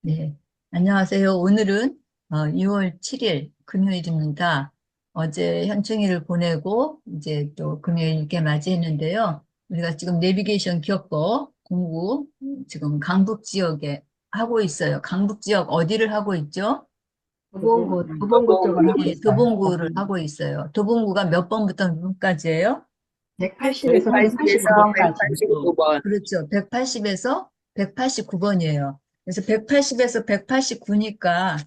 네, 안녕하세요. 오늘은 6월 7일 금요일입니다. 어제 현충일을 보내고 이제 또 금요일 이렇게 맞이했는데요. 우리가 지금 내비게이션 기억법 공부 지금 강북 지역에 하고 있어요. 강북 지역 어디를 하고 있죠? 도봉구 쪽을 하고 예, 있어요. 도봉구를 하고 있어요. 도봉구가 몇 번부터 몇 번까지예요? 180에서 180에서 189번까지. 189번. 그렇죠. 180에서 189번이에요. 그래서 180에서 189니까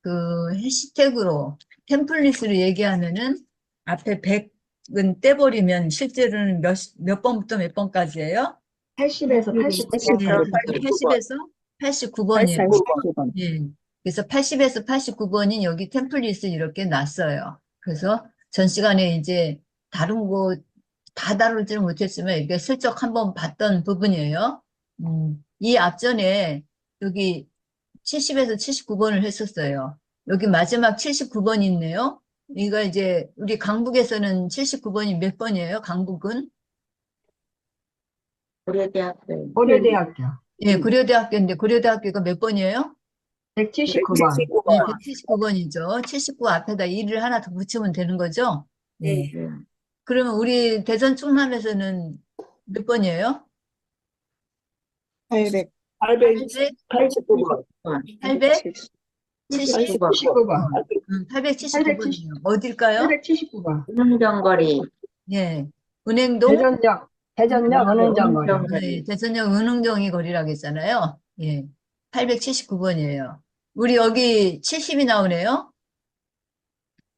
그 해시태그로 템플릿으로 얘기하면은 앞에 100은 떼버리면 실제로는 몇 번부터 몇 번까지예요? 80에서 네, 80에서 89번까지. 89번. 80에서 89번이에요. 89번. 예. 그래서 80에서 89번이 여기 템플릿을 이렇게 놨어요. 그래서 전 시간에 이제 다른 거 다 다루지는 못했지만 이게 슬쩍 한번 봤던 부분이에요. 이 앞전에 여기 70에서 79번을 했었어요. 여기 마지막 79번이 있네요. 이거 이제 우리 강북에서는 79번이 몇 번이에요? 강북은? 고려대학교 고려대학교 예, 고려대학교인데 고려대학교가 몇 번이에요? 179번. 179번. 179번이죠. 79 앞에다 1을 하나 더 붙이면 되는 거죠? 네. 네. 그러면 우리 대전 충남에서는 몇 번이에요? 800. 800? 889번. 879번. 79번. 879번이요. 어딜까요? 879번. 운정거리. 예. 은행동? 대전역 은흥정 거리. 네, 대전역 은흥정이 거리라고 했잖아요. 예. 879번이에요. 우리 여기 70이 나오네요.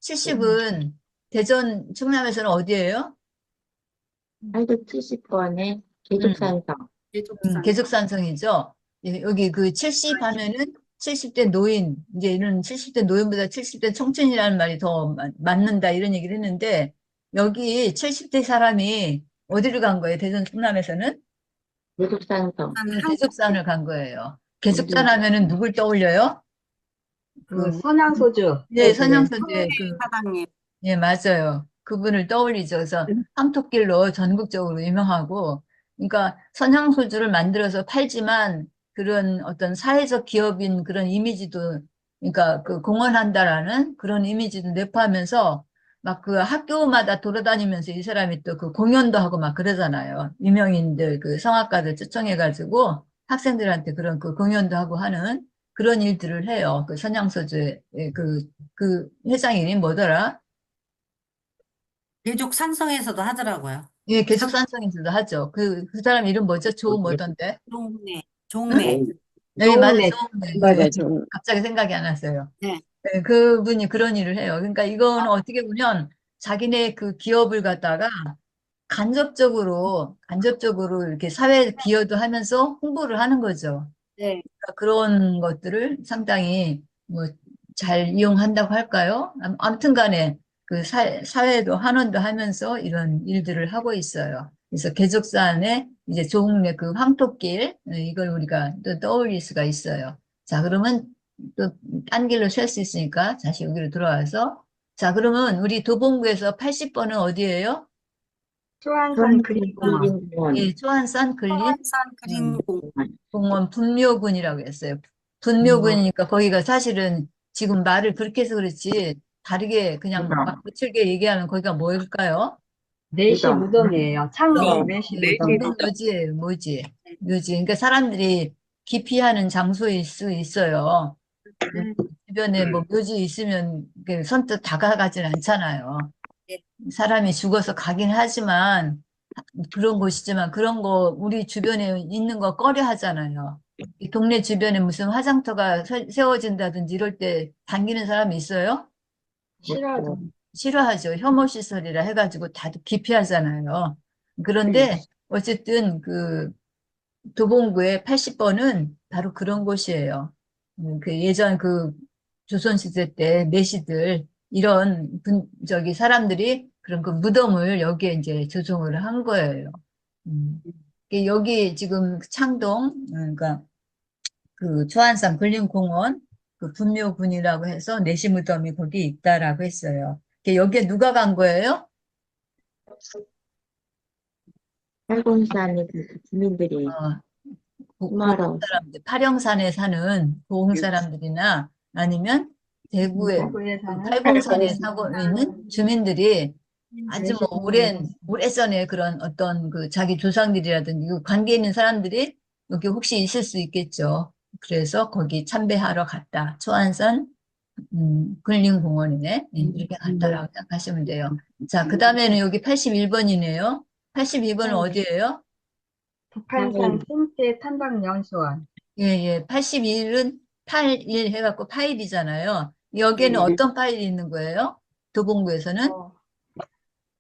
70은 대전 충남에서는 어디예요? 870번에 음. 계족산성. 계속산성이죠. 예, 여기 그 70 하면은 70대 노인, 이제 이런 70대 노인보다 70대 청춘이라는 말이 더 맞는다 이런 얘기를 했는데 여기 70대 사람이 어디를 간 거예요? 대전 충남에서는? 계족산성. 계속산을 간 거예요. 계속산 하면은 누굴 떠올려요? 그 그, 선양소주. 예, 선양서주의 사장님. 예, 맞아요. 그분을 떠올리죠. 그래서 황토길로 전국적으로 유명하고, 그러니까 선향소주를 만들어서 팔지만 그런 어떤 사회적 기업인 그런 이미지도, 그러니까 그 공헌한다라는 그런 이미지도 내포하면서 막 그 학교마다 돌아다니면서 이 사람이 또 그 공연도 하고 막 그러잖아요. 유명인들, 그 성악가들 초청해가지고 학생들한테 그런 그 공연도 하고 하는 그런 일들을 해요. 그 선양소주의 그 회장 이름이 뭐더라? 대족 산성에서도 하더라고요. 예, 계속산성인지도 하죠. 그 사람 이름 뭐죠? 조 뭐던데? 종래, 응? 종래. 네, 맞아요. 좋은 조은래. 예. 맞아, 좀. 갑자기 생각이 안 났어요. 네. 네, 그분이 그런 일을 해요. 그러니까 이건 어떻게 보면 자기네 그 기업을 갖다가 간접적으로 이렇게 사회 기여도 하면서 홍보를 하는 거죠. 네. 그러니까 그런 것들을 상당히 뭐 잘 이용한다고 할까요? 아무튼 간에 그 사회도 환원도 하면서 이런 일들을 하고 있어요. 그래서 계족산에 이제 조국래 그 황토길 이걸 우리가 또 떠올릴 수가 있어요. 자, 그러면 또 딴 길로 셀 수 있으니까 다시 여기로 들어와서 자, 그러면 우리 도봉구에서 80번은 어디예요? 수안산 그린공원. 예, 초안산 근린 소환산 그린공. 공원 분묘군이라고 했어요. 음, 분묘군이니까 거기가 사실은 지금 말을 그렇게 해서 그렇지 다르게 그냥 막 거칠게 얘기하면 거기가 뭘까요? 내시 무덤이에요. 창동 네. 내시 네. 무덤. 정동 묘지예요, 묘지. 묘지. 그러니까 사람들이 기피하는 장소일 수 있어요. 주변에 뭐 묘지 있으면 이렇게 선뜻 다가가진 않잖아요. 네. 사람이 죽어서 가긴 하지만 그런 곳이지만 그런 거 우리 주변에 있는 거 꺼려 하잖아요. 이 동네 주변에 무슨 화장터가 세워진다든지 이럴 때 당기는 사람이 있어요? 싫어하죠. 싫어하죠. 혐오시설이라 해가지고 다들 기피하잖아요. 네. 그런데 어쨌든 그 도봉구의 80번은 바로 그런 곳이에요. 그 예전 그 조선시대 때 내시들 이런 저기 사람들이 그런 그 무덤을 여기에 이제 조성을 한 거예요. 음. 여기 지금 창동, 그러니까 그 초안산 근린공원 그 분묘군이라고 해서 내시 무덤이 거기 있다라고 했어요. 여기에 누가 간 거예요? 팔공산의 그 주민들이. 어, 고흥 말아. 사람들, 파령산에 사는 고흥 사람들이나 아니면 대구에 대구에 사는 팔봉산에 사고 있는 주민들이 아주 뭐 오래전에 그런 어떤 그 자기 조상들이라든지 그 관계 있는 사람들이 여기 혹시 있을 수 있겠죠. 그래서 거기 참배하러 갔다. 초안산 근린공원에 이렇게 갔다라고 생각하시면 돼요. 자, 그 다음에는 여기 81번이네요. 82번은 어디예요? 북한산 생태 탐방연수원. 예, 예. 81은 81 해갖고 파일이잖아요. 여기에는 어떤 파일이 있는 거예요? 도봉구에서는?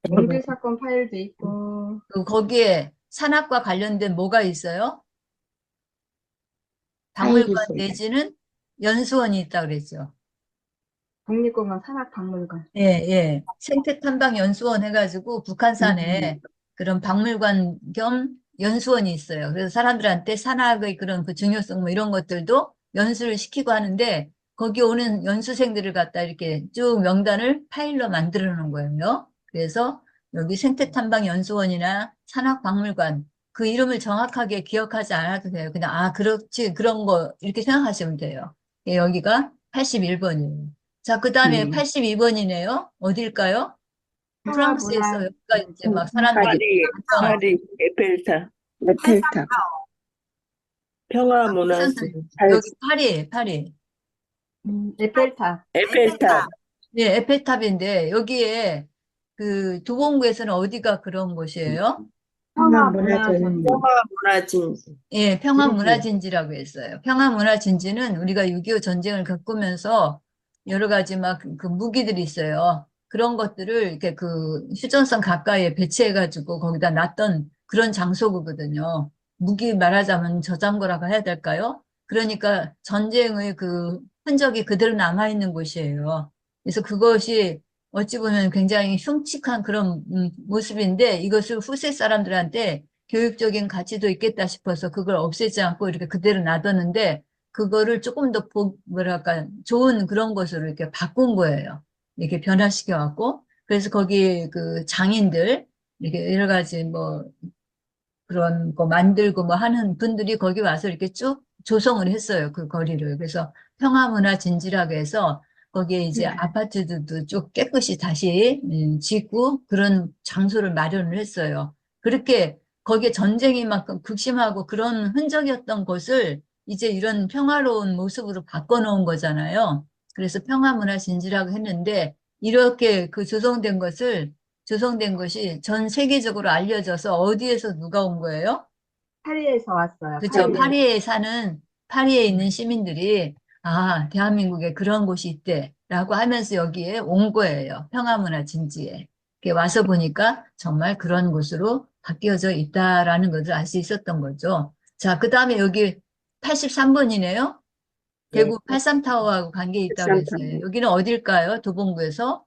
몽길 사건 파일도 있고 거기에 산악과 관련된 뭐가 있어요? 파일이 박물관 있어요. 내지는 연수원이 있다고 그랬죠. 국립공원 산악박물관. 예, 예. 생태탐방연수원 해가지고 북한산에 그런 박물관 겸 연수원이 있어요. 그래서 사람들한테 산악의 그런 그 중요성 뭐 이런 것들도 연수를 시키고 하는데 거기 오는 연수생들을 갖다 이렇게 쭉 명단을 파일로 만들어 놓은 거예요. 그래서 여기 생태탐방연수원이나 산악박물관 그 이름을 정확하게 기억하지 않아도 돼요. 그냥 아, 그렇지. 그런 거 이렇게 생각하시면 돼요. 예, 여기가 81번이에요. 자, 그 다음에 82번이네요. 어딜까요? 프랑스에서 평화문화 여기가 이제 막 사람들이 많죠. 파리, 에펠탑, 에펠탑. 평화문화재, 여기 파리. 에펠탑. 에펠탑, 예, 에펠탑인데 여기에 그 도봉구에서는 어디가 그런 곳이에요? 평화문화전. 평화문화진지, 예, 평화문화진지라고 했어요. 평화문화진지는 우리가 6.25 전쟁을 겪으면서 여러 가지 막 그 무기들이 있어요. 그런 것들을 이렇게 그 휴전선 가까이에 배치해가지고 거기다 놨던 그런 장소거든요. 무기 말하자면 저장고라고 해야 될까요? 그러니까 전쟁의 그 흔적이 그대로 남아있는 곳이에요. 그래서 그것이 어찌 보면 굉장히 흉측한 그런 모습인데 이것을 후세 사람들한테 교육적인 가치도 있겠다 싶어서 그걸 없애지 않고 이렇게 그대로 놔뒀는데 그거를 조금 더 뭐랄까 좋은 그런 것으로 이렇게 바꾼 거예요. 이렇게 변화시켜 갖고 그래서 거기 그 장인들 이렇게 여러 가지 뭐 그런 거 만들고 뭐 하는 분들이 거기 와서 이렇게 쭉 조성을 했어요. 그 거리를. 그래서 평화문화진지라고 해서 거기에 이제 아파트들도 쭉 깨끗이 다시 짓고 그런 장소를 마련을 했어요. 그렇게 거기에 전쟁이 막 극심하고 그런 흔적이었던 곳을 이제 이런 평화로운 모습으로 바꿔놓은 거잖아요. 그래서 평화문화진지라고 했는데 이렇게 그 조성된 것이 전 세계적으로 알려져서 어디에서 누가 온 거예요? 파리에서 왔어요. 그렇죠. 파리에서. 파리에 있는 시민들이 아, 대한민국에 그런 곳이 있대라고 하면서 여기에 온 거예요. 평화문화 진지에. 이렇게 와서 보니까 정말 그런 곳으로 바뀌어져 있다라는 것을 알 수 있었던 거죠. 자, 그 다음에 여기 83번이네요. 대구 83타워하고 관계 있다고 그랬어요. 여기는 어딜까요? 도봉구에서?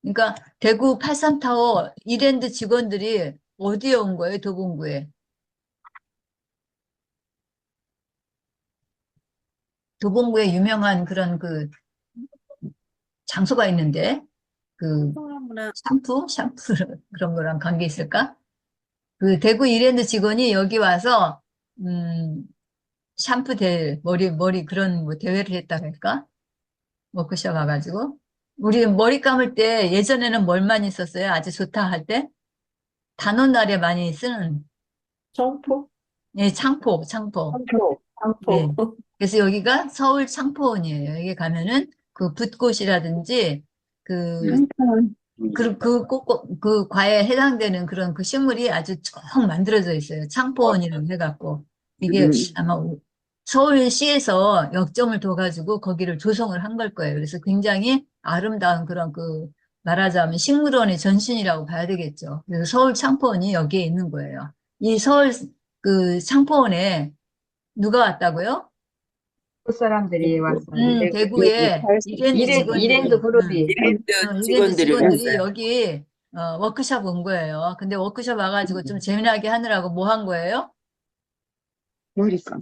그러니까 대구 83타워 이랜드 직원들이 어디에 온 거예요? 도봉구에. 도봉구에 유명한 그런 그 장소가 있는데 그 평화문화 샴푸 그런 거랑 관계 있을까? 그 대구 이랜드 직원이 여기 와서 샴푸 머리 그런 뭐 대회를 했다고 할까? 워크숍 와가지고 우리 머리 감을 때 예전에는 뭘 많이 썼어요? 아주 좋다 할 때? 단오날에 많이 쓰는 청포, 예, 창포. 청포, 네. 청포, 그래서 여기가 서울 창포원이에요. 여기 가면은 그 붓꽃이라든지 그, 그 과에 해당되는 그런 그 식물이 아주 쭉 만들어져 있어요. 창포원이라고 해갖고. 이게 아마 서울시에서 역점을 둬가지고 거기를 조성을 한 걸 거예요. 그래서 굉장히 아름다운 그런 그 말하자면 식물원의 전신이라고 봐야 되겠죠. 그래서 서울 창포원이 여기에 있는 거예요. 이 서울 그 창포원에 누가 왔다고요? 그 사람들이 왔어요. 대구에 이랜드 이랜드 직원들이, 그룹이 이랜드 이랜드 직원들이 직원들이 왔어요. 여기 워크숍 온 거예요. 근데 워크숍 와가지고 좀 재미나게 하느라고 뭐 한 거예요? 머리감.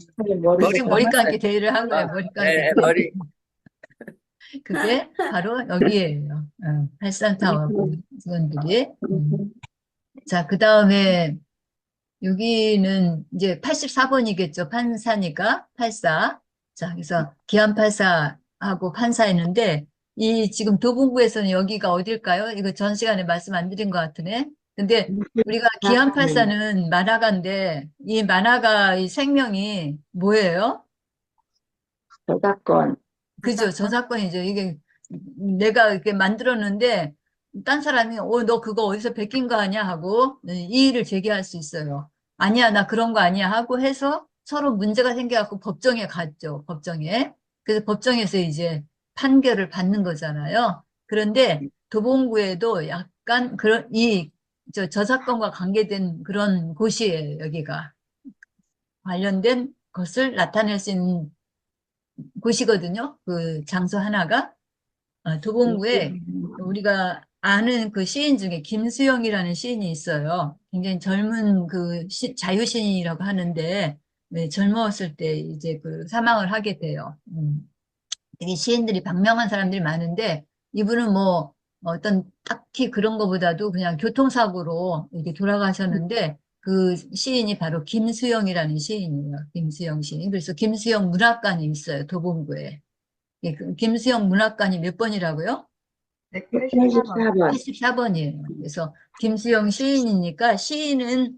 머리 감기 대회를 한 거예요. 머리 감기 네, 대회. 머리. 그게 바로 여기에요. 팔산타워 직원들이. 자, 그 다음에 여기는 이제 84번이겠죠. 판사니까 84. 자, 그래서 기안84하고 판사했는데 이 지금 도봉구에서는 여기가 어딜까요? 이거 전 시간에 말씀 안 드린 것 같으네. 근데 우리가 기안84는 만화가인데 이 만화가의 생명이 뭐예요? 저작권. 그죠. 저작권이죠. 이게 내가 이렇게 만들었는데 딴 사람이 너 그거 어디서 베낀 거 아니야 하고 이의를 제기할 수 있어요. 아니야, 나 그런 거 아니야 하고 해서 서로 문제가 생겨갖고 법정에 갔죠. 법정에. 그래서 법정에서 이제 판결을 받는 거잖아요. 그런데 도봉구에도 약간 그런 저작권과 관계된 그런 곳이에요. 여기가 관련된 것을 나타낼 수 있는 곳이거든요. 그 장소 하나가. 도봉구에 우리가 아는 그 시인 중에 김수영이라는 시인이 있어요. 굉장히 젊은 그 자유시인이라고 하는데, 네, 젊었을 때 이제 그 사망을 하게 돼요. 되게 시인들이 박명한 사람들이 많은데, 이분은 뭐 어떤 딱히 그런 거보다도 그냥 교통사고로 이렇게 돌아가셨는데, 그 시인이 바로 김수영이라는 시인이에요. 김수영 시인. 그래서 김수영 문학관이 있어요. 도봉구에. 예, 그 김수영 문학관이 몇 번이라고요? 184번. 84번이에요. 그래서 김수영 시인이니까 시인은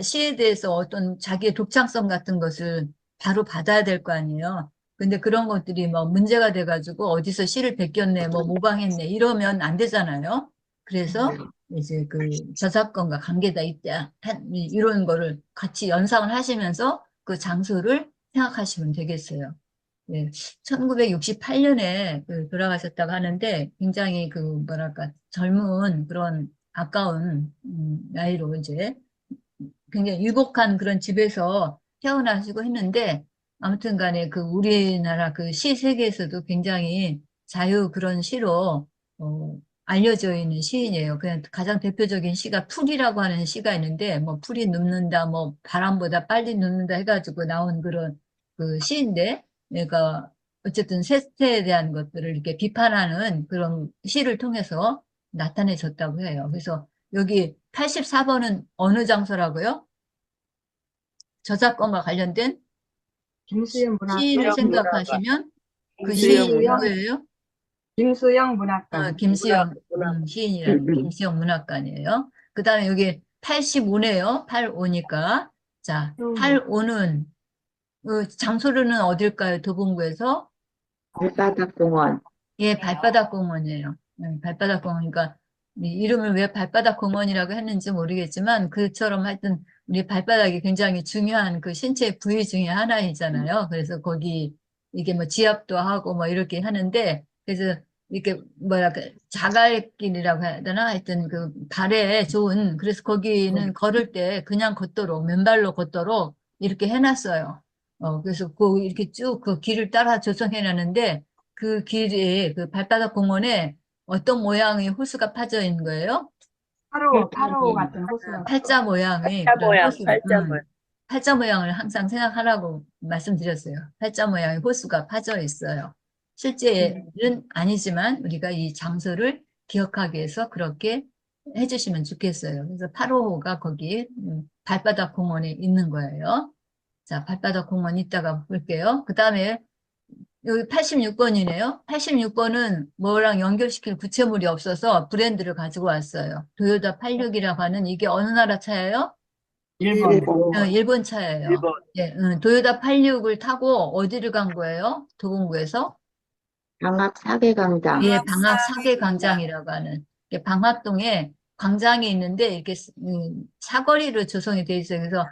시에 대해서 어떤 자기의 독창성 같은 것을 바로 받아야 될 거 아니에요. 근데 그런 것들이 뭐 문제가 돼가지고 어디서 시를 베꼈네, 뭐 모방했네, 이러면 안 되잖아요. 그래서 이제 그 저작권과 관계가 있다, 이런 거를 같이 연상을 하시면서 그 장소를 생각하시면 되겠어요. 네, 1968년에 돌아가셨다고 하는데 굉장히 그 뭐랄까 젊은 그런 아까운 나이로 이제 굉장히 유복한 그런 집에서 태어나시고 했는데 아무튼 간에 그 우리나라 그 시 세계에서도 굉장히 자유 그런 시로 알려져 있는 시인이에요. 그냥 가장 대표적인 시가 풀이라고 하는 시가 있는데 뭐 풀이 눕는다 뭐 바람보다 빨리 눕는다 해가지고 나온 그런 그 시인데 얘가 어쨌든 세태에 대한 것들을 이렇게 비판하는 그런 시를 통해서 나타내졌다고 해요. 그래서 여기 84번은 어느 장소라고요? 저작권과 관련된 김수영 시인을 문학관. 생각하시면 그 김수영 시인이 문학. 누구예요? 김수영 문학관. 김수영 문학. 시인이라는 김수영 문학관이에요. 그 다음에 여기 85네요. 85니까. 자, 85는 장소로는 어딜까요? 도봉구에서? 발바닥공원. 예, 발바닥 공원이에요. 발바닥 공원. 그러니까 이 이름을 왜 발바닥 공원이라고 했는지 모르겠지만 그처럼 하여튼 우리 발바닥이 굉장히 중요한 그 신체 부위 중에 하나이잖아요. 그래서 거기 이게 뭐 지압도 하고 뭐 이렇게 하는데 그래서 이렇게 뭐랄까 자갈길이라고 해야 되나? 하여튼 그 발에 좋은 그래서 거기는 걸을 때 그냥 걷도록 맨발로 걷도록 이렇게 해놨어요. 그래서 그 이렇게 쭉 그 길을 따라 조성해 놨는데 그 길에 그 발바닥 공원에 어떤 모양의 호수가 파져 있는 거예요? 파로 같은 호수가. 팔자 모양의 팔자 그런 모양, 호수, 팔자 모양. 팔자 모양을 항상 생각하라고 말씀드렸어요. 팔자 모양의 호수가 파져 있어요. 실제는 아니지만 우리가 이 장소를 기억하기 위해서 그렇게 해주시면 좋겠어요. 그래서 8호호가 거기 발바닥 공원에 있는 거예요. 자, 발바닥 공원 이따가 볼게요. 그 다음에 여기 86번이네요. 86번은 뭐랑 연결시킬 구체물이 없어서 브랜드를 가지고 왔어요. 도요타 86이라고 하는 이게 어느 나라 차예요? 일본. 일본 차예요. 일본. 예, 도요타 86을 타고 어디를 간 거예요? 도봉구에서? 방학 사계광장. 예, 방학 사계 광장이라고 하는 방학동에 광장이 있는데 이렇게 사거리로 조성이 돼 있어요. 그래서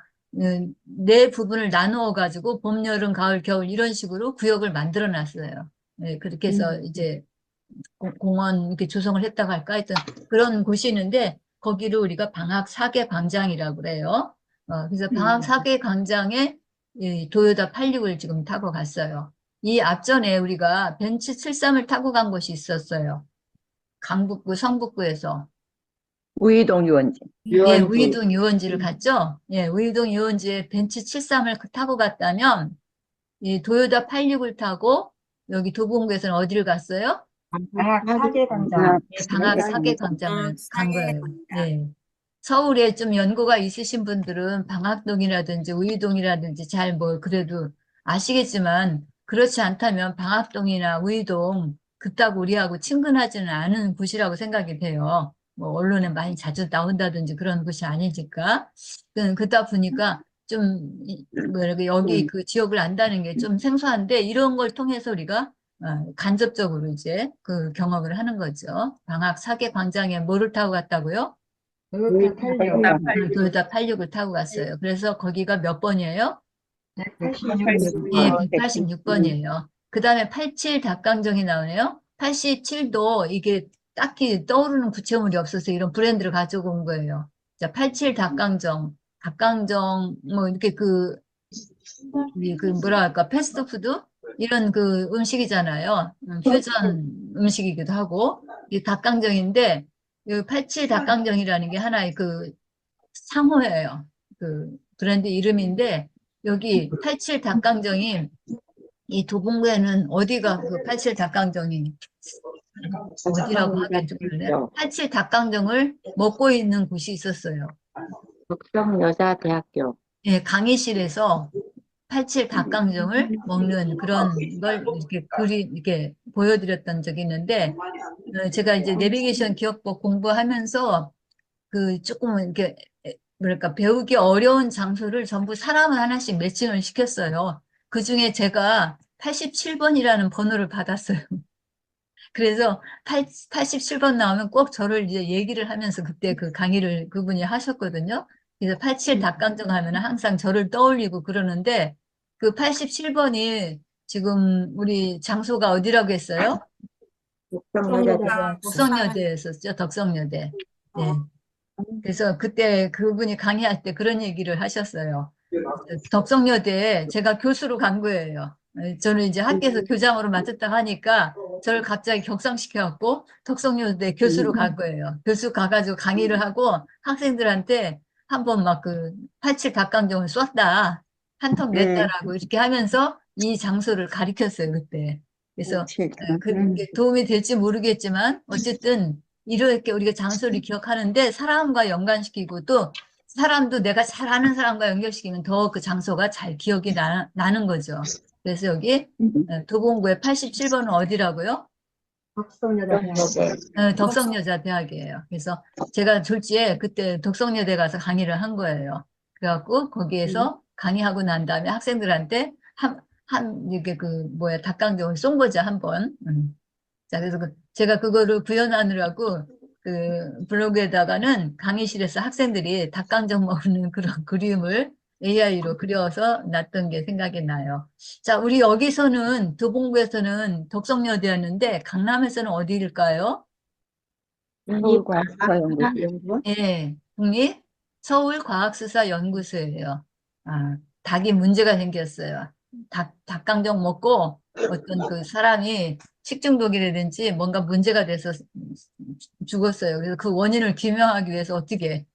네 부분을 나누어 가지고 봄, 여름, 가을, 겨울 이런 식으로 구역을 만들어 놨어요. 예, 그렇게 해서 이제 공원 이렇게 조성을 했다고 할까 하여튼 그런 곳이 있는데 거기를 우리가 방학 사계 광장이라고 그래요. 그래서 방학 사계 광장에 이 도요타 86을 지금 타고 갔어요. 이 앞전에 우리가 벤츠 73을 타고 간 곳이 있었어요. 강북구, 성북구에서. 우이동 유원지. 예, 우이동 유원지를 갔죠? 예, 우이동 유원지에 벤츠 73을 타고 갔다면, 이 도요타 86을 타고, 여기 도봉구에서는 어디를 갔어요? 방학 사계광장. 예, 방학 사계 광장을 간 사계 거예요. 광장. 예. 서울에 좀 연고가 있으신 분들은 방학동이라든지 우이동이라든지 잘 뭐 그래도 아시겠지만 그렇지 않다면 방학동이나 우이동 그닥 우리하고 친근하지는 않은 곳이라고 생각이 돼요. 뭐 언론에 많이 자주 나온다든지 그런 곳이 아니니까. 그러다 보니까 좀 뭐 이렇게 여기 그 지역을 안다는 게 좀 생소한데 이런 걸 통해서 우리가 간접적으로 이제 그 경험을 하는 거죠. 방학 사계 광장에 뭐를 타고 갔다고요? 도요타 탄력 도요타 86을 타고 갔어요. 그래서 거기가 몇 번이에요? 186번. 예, 186번이에요. 그 다음에 87 닭강정이 나오네요. 87도 이게 딱히 떠오르는 구체물이 없어서 이런 브랜드를 가지고 온 거예요. 자, 87 닭강정. 닭강정, 뭐, 이렇게 그 뭐랄까, 패스트푸드? 이런 그 음식이잖아요. 퓨전 음식이기도 하고. 이 닭강정인데, 이 87 닭강정이라는 게 하나의 그 상호예요. 그 브랜드 이름인데, 여기 87 닭강정이 이 도봉구에는 어디가 그 87 닭강정이 어디라고 하긴 좀 그러네요. 87 닭강정을 먹고 있는 곳이 있었어요. 덕성여자대학교. 예, 강의실에서 87 닭강정을 먹는 그런 걸 이렇게 보여드렸던 적이 있는데, 제가 이제 내비게이션 기억법 공부하면서 그 조금 이렇게 뭐랄까 배우기 어려운 장소를 전부 사람 하나씩 매칭을 시켰어요. 그 중에 제가 87번이라는 번호를 받았어요. 그래서 87번 나오면 꼭 저를 이제 얘기를 하면서 그때 그 강의를 그분이 하셨거든요. 그래서 87 닭강정 하면 항상 저를 떠올리고 그러는데 그 87번이 지금 우리 장소가 어디라고 했어요? 덕성여자대학교. 덕성여대였었죠. 덕성여대. 네. 그래서 그때 그분이 강의할 때 그런 얘기를 하셨어요. 덕성여대에 제가 교수로 간 거예요. 저는 이제 학교에서 교장으로 맡았다 하니까 저를 갑자기 격상시켜갖고 덕성여대 교수로 간 거예요. 교수 가가지고 강의를 하고 학생들한테 한번 막 그 87 닭강정을 쐈다. 한 턱 냈다라고 이렇게 하면서 이 장소를 가리켰어요, 그때. 그래서 그게 도움이 될지 모르겠지만 어쨌든 이렇게 우리가 장소를 기억하는데 사람과 연관시키고 또 사람도 내가 잘 아는 사람과 연결시키면 더 그 장소가 잘 기억이 나는 거죠. 그래서 여기 도봉구의 87번은 어디라고요? 덕성여자대학교. 덕성여자대학이에요. 그래서 제가 졸지에 그때 덕성여대 가서 강의를 한 거예요. 그래갖고 거기에서 강의하고 난 다음에 학생들한테 이게 닭강정을 쏜 거죠, 한 번. 자, 그래서 제가 그거를 구현하느라고 그 블로그에다가는 강의실에서 학생들이 닭강정 먹는 그런 그림을 AI로 그려서 놨던 게 생각이 나요. 자, 우리 여기서는 도봉구에서는 덕성여대였는데 강남에서는 어디일까요? 국립과학수사연구소. 예, 국립 서울과학수사연구소예요. 아, 닭이 문제가 생겼어요. 닭강정 먹고 어떤 그 사람이 식중독이라든지 뭔가 문제가 돼서 죽었어요. 그래서 그 원인을 규명하기 위해서 어떻게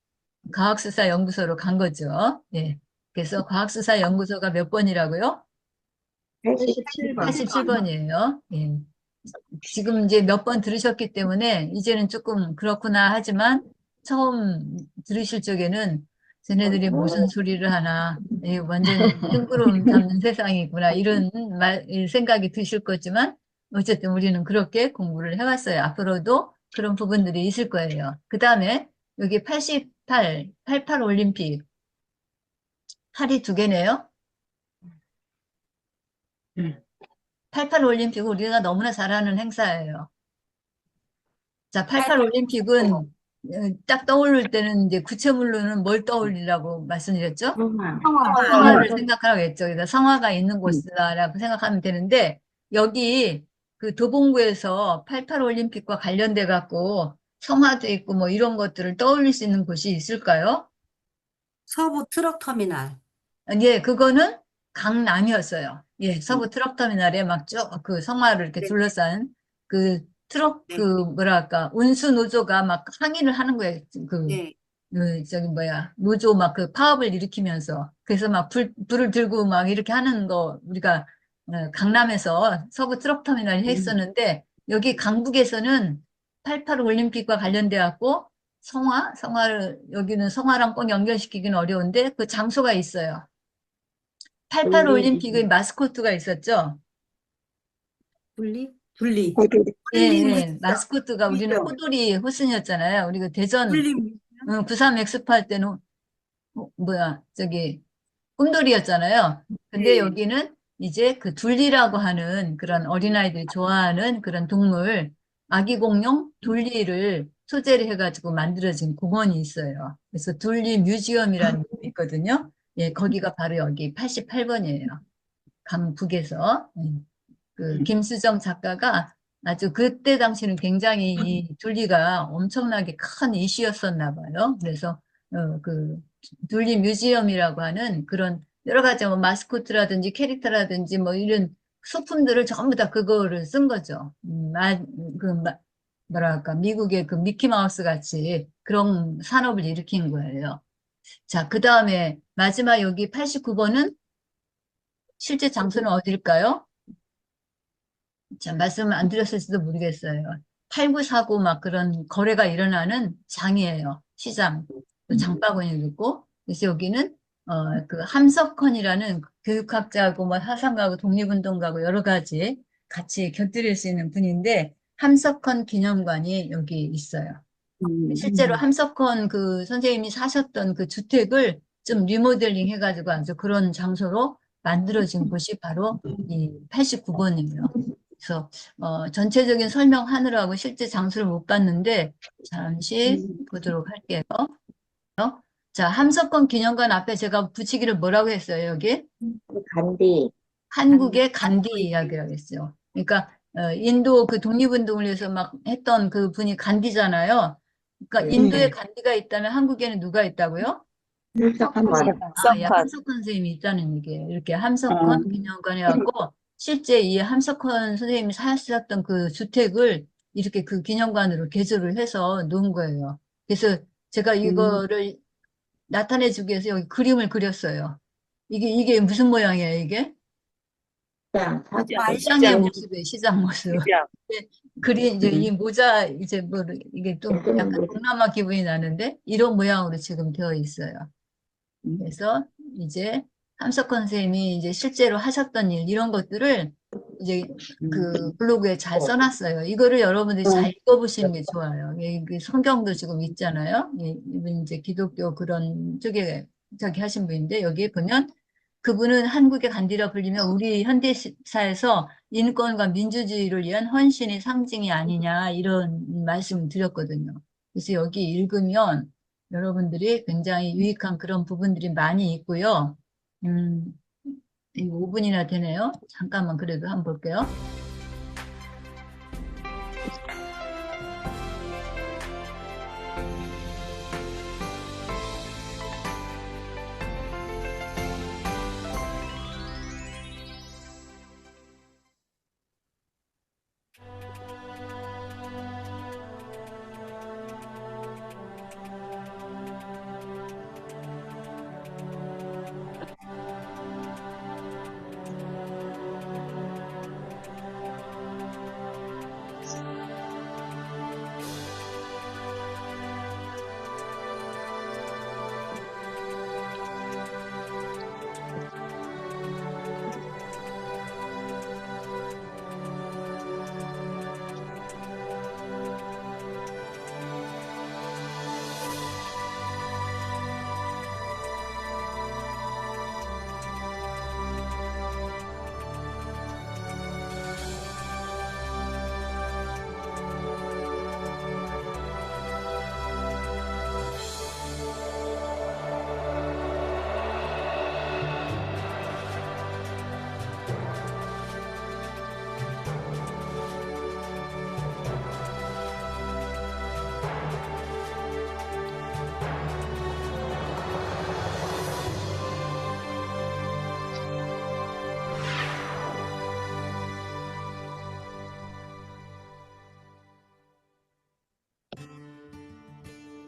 과학수사연구소로 간 거죠. 예. 그래서 과학수사연구소가 몇 번이라고요? 87번. 87번이에요. 예. 지금 이제 몇 번 들으셨기 때문에 이제는 조금 그렇구나 하지만 처음 들으실 적에는 쟤네들이 무슨 소리를 하나, 완전히 뜬구름 잡는 세상이구나 이런 생각이 드실 거지만 어쨌든 우리는 그렇게 공부를 해왔어요. 앞으로도 그런 부분들이 있을 거예요. 그 다음에 여기 88 올림픽 8이 두 개네요. 88 올림픽은 우리가 너무나 잘 아는 행사예요. 자, 88 올림픽은 딱 떠오를 때는 이제 구체물로는 뭘 떠올리라고 말씀드렸죠? 성화를 생각하라고 했죠. 그래서 성화가 있는 곳이다라고 생각하면 되는데 여기 그 도봉구에서 88 올림픽과 관련돼 갖고 성화도 있고 뭐 이런 것들을 떠올릴 수 있는 곳이 있을까요? 서부 트럭 터미널. 예, 그거는 강남이었어요. 예, 서부 트럭 터미널에 막 쭉 그 성화를 이렇게 둘러싼 그 트럭 네. 그 뭐랄까 운수 노조가 막 항의를 하는 거예요. 네. 저기 뭐야 노조 막 그 파업을 일으키면서 그래서 막 불을 들고 막 이렇게 하는 거 우리가 강남에서 서부 트럭 터미널이 했었는데 여기 강북에서는 88 올림픽과 관련돼 갖고 성화를, 여기는 성화랑 꼭 연결시키기는 어려운데 그 장소가 있어요. 88 분리. 올림픽의 마스코트가 있었죠? 분리? 분리. 예, 분리 예. 마스코트가 우리는 뮤지엄. 호돌이 호순이었잖아요. 우리가 대전, 분리 뮤지엄? 93 엑스포 할 때는, 꿈돌이였잖아요. 근데 네. 여기는 이제 그 둘리라고 하는 그런 어린아이들이 좋아하는 그런 동물, 아기 공룡 둘리를 소재로 해가지고 만들어진 공원이 있어요. 그래서 둘리 뮤지엄이라는 게 있거든요. 예, 거기가 바로 여기 88번이에요. 강북에서. 그 김수정 작가가 아주 그때 당시는 굉장히 이 둘리가 엄청나게 큰 이슈였었나 봐요. 그래서 그 둘리 뮤지엄이라고 하는 그런 여러 가지 뭐 마스코트라든지 캐릭터라든지 뭐 이런 소품들을 전부 다 그거를 쓴 거죠. 뭐랄까 미국의 그 미키마우스 같이 그런 산업을 일으킨 거예요. 자, 그 다음에 마지막 여기 89번은 실제 장소는 어딜까요? 자, 말씀을 안 드렸을지도 모르겠어요. 8949 막 그런 거래가 일어나는 장이에요. 시장. 또 장바구니도 있고. 그래서 여기는, 그 함석헌이라는 교육학자하고 뭐 사상가하고 독립운동가하고 여러 가지 같이 곁들일 수 있는 분인데, 함석헌 기념관이 여기 있어요. 실제로 함석헌 그 선생님이 사셨던 그 주택을 좀 리모델링 해가지고 아주 그런 장소로 만들어진 곳이 바로 이 89번이에요. 그래서 전체적인 설명하느라고 실제 장소를 못 봤는데 잠시 보도록 할게요. 자, 함석헌 기념관 앞에 제가 붙이기를 뭐라고 했어요, 여기? 간디. 한국의 간디 이야기라고 했어요. 그러니까 인도 그 독립운동을 위해서 막 했던 그 분이 간디잖아요. 그러니까 인도에 간디가 있다면 한국에는 누가 있다고요? 한석헌. 아, 예, 함석헌 선생님이 있다는 얘기예요. 이렇게 함석헌 기념관에 갖고 실제 이 함석헌 선생님이 사셨던 그 주택을 이렇게 그 기념관으로 개조를 해서 놓은 거예요. 그래서 제가 이거를 나타내 주기 위해서 여기 그림을 그렸어요. 이게 무슨 모양이에요, 이게? 시장의 모습이에요, 시장 모습. 시장. 그린 이제 이 모자 이제 뭐 이게 좀 약간 동남아 기분이 나는데 이런 모양으로 지금 되어 있어요. 그래서 이제 함석헌 선생님이 이제 실제로 하셨던 일 이런 것들을 이제 그 블로그에 잘 써놨어요. 이거를 여러분들이 잘 읽어보시는 게 좋아요. 이 성경도 지금 있잖아요. 이분 이제 기독교 그런 쪽에 저기 하신 분인데 여기에 보면 그분은 한국의 간디라 불리며 우리 현대사에서 인권과 민주주의를 위한 헌신의 상징이 아니냐 이런 말씀을 드렸거든요. 그래서 여기 읽으면 여러분들이 굉장히 유익한 그런 부분들이 많이 있고요. 5분이나 되네요. 잠깐만 그래도 한번 볼게요.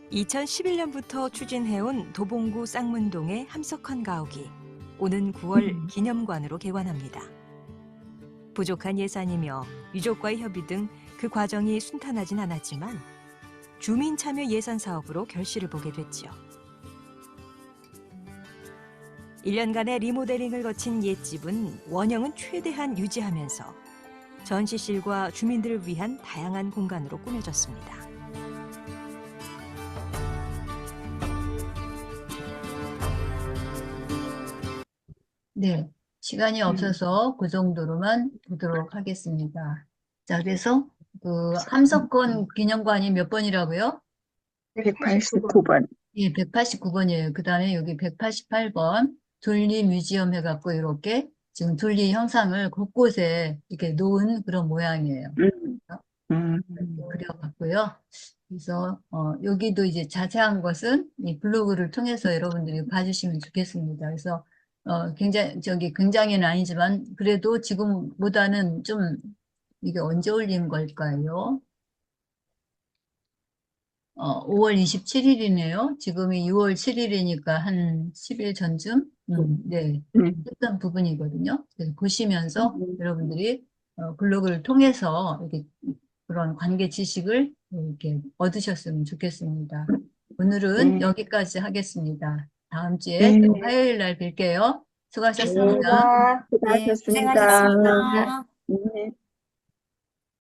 (2011년부터) 추진해온 도봉구 쌍문동의 함석헌 가옥이 오는 9월 기념관으로 개관합니다. 부족한 예산이며 유족과의 협의 등 그 과정이 순탄하진 않았지만 주민참여 예산 사업으로 결실을 보게 됐죠. 1년간의 리모델링을 거친 옛집은 원형은 최대한 유지하면서 전시실과 주민들을 위한 다양한 공간으로 꾸며졌습니다. 네, 시간이 없어서 그 정도로만 보도록 하겠습니다. 자, 그래서 그 함석헌 기념관이 몇 번이라고요? 189번. 예, 189번이에요. 그 다음에 여기 188번 둘리 뮤지엄 해갖고 이렇게 지금 둘리 형상을 곳곳에 이렇게 놓은 그런 모양이에요. 그려봤고요. 그래서 여기도 이제 자세한 것은 이 블로그를 통해서 여러분들이 봐주시면 좋겠습니다. 그래서 굉장히는 아니지만 그래도 지금보다는 좀 이게 언제 올린 걸까요? 5월 27일이네요. 지금이 6월 7일이니까 한 10일 전쯤? 네. 했던 부분이거든요. 그래서 보시면서 여러분들이 블로그를 통해서 이렇게 그런 관계 지식을 이렇게 얻으셨으면 좋겠습니다. 오늘은 여기까지 하겠습니다. 다음 주에 또 화요일 날 뵐게요. 수고하셨습니다. 수고하셨습니다. 고생하셨습니다. 네.